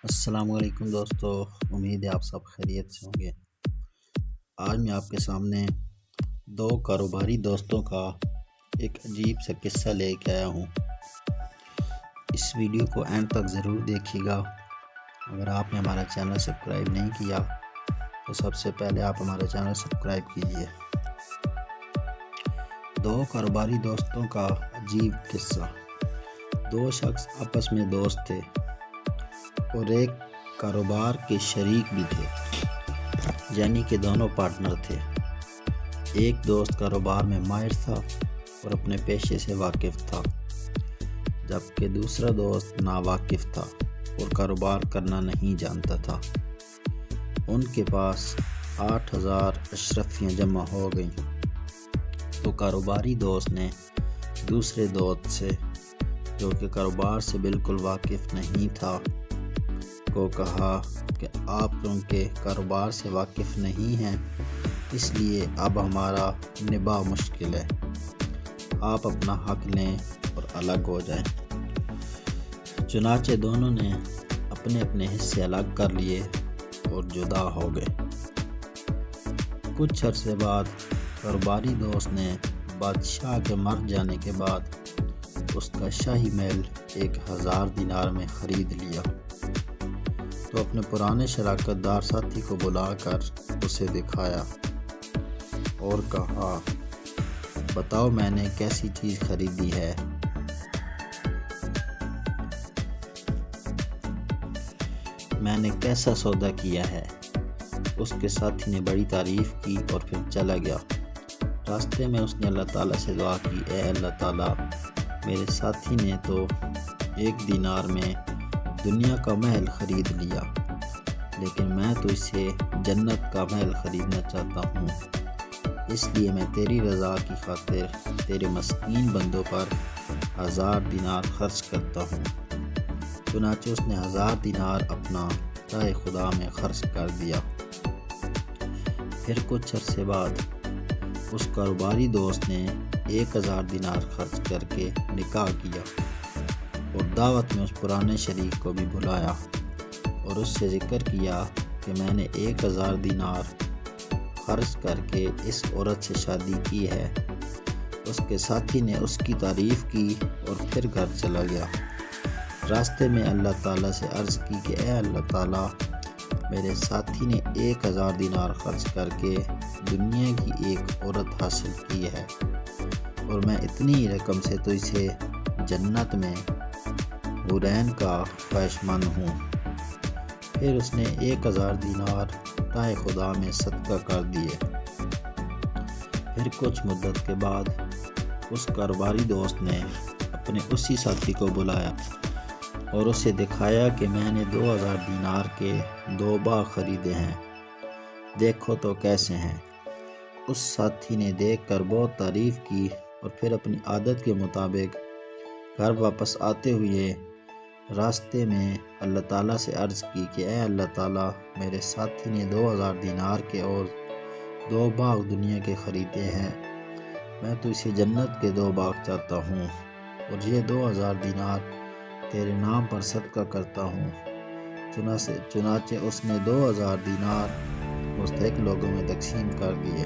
السلام علیکم دوستو، امید ہے آپ سب خیریت سے ہوں گے۔ آج میں آپ کے سامنے دو کاروباری دوستوں کا ایک عجیب سا قصہ لے کے آیا ہوں۔ اس ویڈیو کو اینڈ تک ضرور دیکھیے گا۔ اگر آپ نے ہمارا چینل سبسکرائب نہیں کیا تو سب سے پہلے آپ ہمارا چینل سبسکرائب کیجیے۔ دو کاروباری دوستوں کا عجیب قصہ۔ دو شخص آپس میں دوست تھے اور ایک کاروبار کے شریک بھی تھے، یعنی کہ دونوں پارٹنر تھے۔ ایک دوست کاروبار میں ماہر تھا اور اپنے پیشے سے واقف تھا، جبکہ دوسرا دوست ناواقف تھا اور کاروبار کرنا نہیں جانتا تھا۔ ان کے پاس 8,000 اشرفیاں جمع ہو گئیں تو کاروباری دوست نے دوسرے دوست سے، جو کہ کاروبار سے بالکل واقف نہیں تھا، کو کہا کہ آپ کیونکہ کاروبار سے واقف نہیں ہیں، اس لیے اب ہمارا نبھا مشکل ہے، آپ اپنا حق لیں اور الگ ہو جائیں۔ چنانچہ دونوں نے اپنے اپنے حصے الگ کر لیے اور جدا ہو گئے۔ کچھ عرصے بعد کاروباری دوست نے بادشاہ کے مر جانے کے بعد اس کا شاہی محل 1,000 دینار میں خرید لیا، تو اپنے پرانے شراکت دار ساتھی کو بلا کر اسے دکھایا اور کہا، بتاؤ میں نے کیسی چیز خریدی ہے۔ میں نے کیسا سودا کیا ہے۔ اس کے ساتھی نے بڑی تعریف کی اور پھر چلا گیا۔ راستے میں اس نے اللہ تعالیٰ سے دعا کی، اے اللہ تعالیٰ، میرے ساتھی نے تو 1 دینار میں دنیا کا محل خرید لیا، لیکن میں تو اسے جنت کا محل خریدنا چاہتا ہوں، اس لیے میں تیری رضا کی خاطر تیرے مسکین بندوں پر 1,000 دینار خرچ کرتا ہوں۔ چنانچہ اس نے 1,000 دینار اپنا راہ خدا میں خرچ کر دیا۔ پھر کچھ عرصے بعد اس کاروباری دوست نے 1,000 دینار خرچ کر کے نکاح کیا اور دعوت میں اس پرانے شریک کو بھی بلایا اور اس سے ذکر کیا کہ میں نے 1,000 دینار خرچ کر کے اس عورت سے شادی کی ہے۔ اس کے ساتھی نے اس کی تعریف کی اور پھر گھر چلا گیا۔ راستے میں اللہ تعالیٰ سے عرض کی کہ اے اللہ تعالیٰ، میرے ساتھی نے 1,000 دینار خرچ کر کے دنیا کی ایک عورت حاصل کی ہے اور میں اتنی رقم سے تو اسے جنت میں حورین کا خواہش مند ہوں۔ پھر اس نے 1,000 دینار راہ خدا میں صدقہ کر دیے۔ پھر کچھ مدت کے بعد اس کاروباری دوست نے اپنے اسی ساتھی کو بلایا اور اسے دکھایا کہ میں نے 2,000 دینار کے 2 باغ خریدے ہیں، دیکھو تو کیسے ہیں۔ اس ساتھی نے دیکھ کر بہت تعریف کی اور پھر اپنی عادت کے مطابق گھر واپس آتے ہوئے راستے میں اللہ تعالیٰ سے عرض کی کہ اے اللہ تعالیٰ، میرے ساتھی نے 2,000 دینار کے اور 2 باغ دنیا کے خریدے ہیں، میں تو اسے جنت کے 2 باغ چاہتا ہوں اور یہ 2,000 دینار تیرے نام پر صدقہ کرتا ہوں۔ چنانچہ اس نے 2,000 دینار مستحق لوگوں میں تقسیم کر دیے۔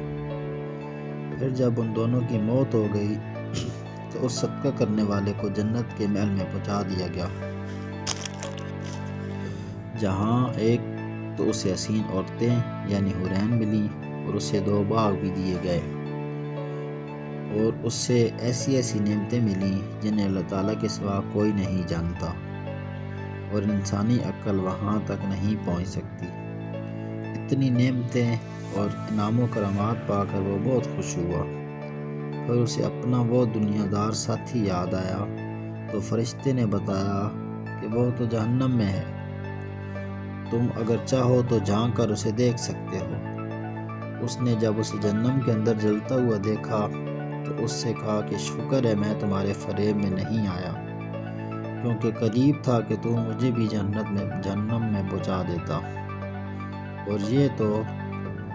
پھر جب ان دونوں کی موت ہو گئی تو اس صدقہ کرنے والے کو جنت کے محل میں پہنچا دیا گیا، جہاں ایک تو اسے حسین عورتیں یعنی حورین ملی اور اسے 2 باغ بھی دیے گئے، اور اس سے ایسی ایسی نعمتیں ملیں جنہیں اللہ تعالیٰ کے سوا کوئی نہیں جانتا اور انسانی عقل وہاں تک نہیں پہنچ سکتی۔ اتنی نعمتیں اور انعام و کرامات پا کر وہ بہت خوش ہوا۔ پھر اسے اپنا وہ دنیا دار ساتھی یاد آیا تو فرشتے نے بتایا کہ وہ تو جہنم میں ہے، تم اگر چاہو تو جھانک کر اسے دیکھ سکتے ہو۔ اس نے جب اسے جہنم کے اندر جلتا ہوا دیکھا تو اس سے کہا کہ شکر ہے میں تمہارے فریب میں نہیں آیا، کیونکہ قریب تھا کہ تو مجھے بھی جہنم میں پہنچا دیتا، اور یہ تو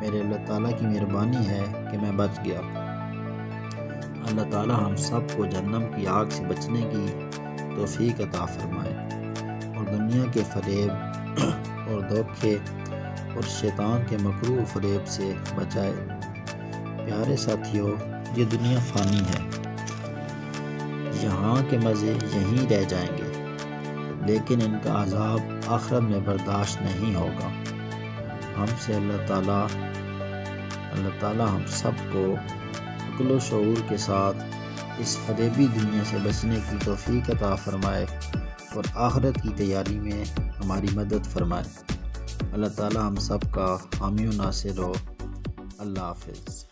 میرے اللہ تعالیٰ کی مہربانی ہے کہ میں بچ گیا۔ اللہ تعالیٰ ہم سب کو جہنم کی آگ سے بچنے کی توفیق عطا فرمائے اور دنیا کے فریب اور دھوکے اور شیطان کے مکروہ و فریب سے بچائے۔ پیارے ساتھیوں، یہ دنیا فانی ہے، یہاں کے مزے یہیں رہ جائیں گے، لیکن ان کا عذاب آخرت میں برداشت نہیں ہوگا۔ ہم سے اللہ تعالیٰ ہم سب کو عقل و شعور کے ساتھ اس فریبی دنیا سے بچنے کی توفیق عطا فرمائے اور آخرت کی تیاری میں ہماری مدد فرمائے۔ اللہ تعالیٰ ہم سب کا حامی و ناصر ہو۔ اللہ حافظ۔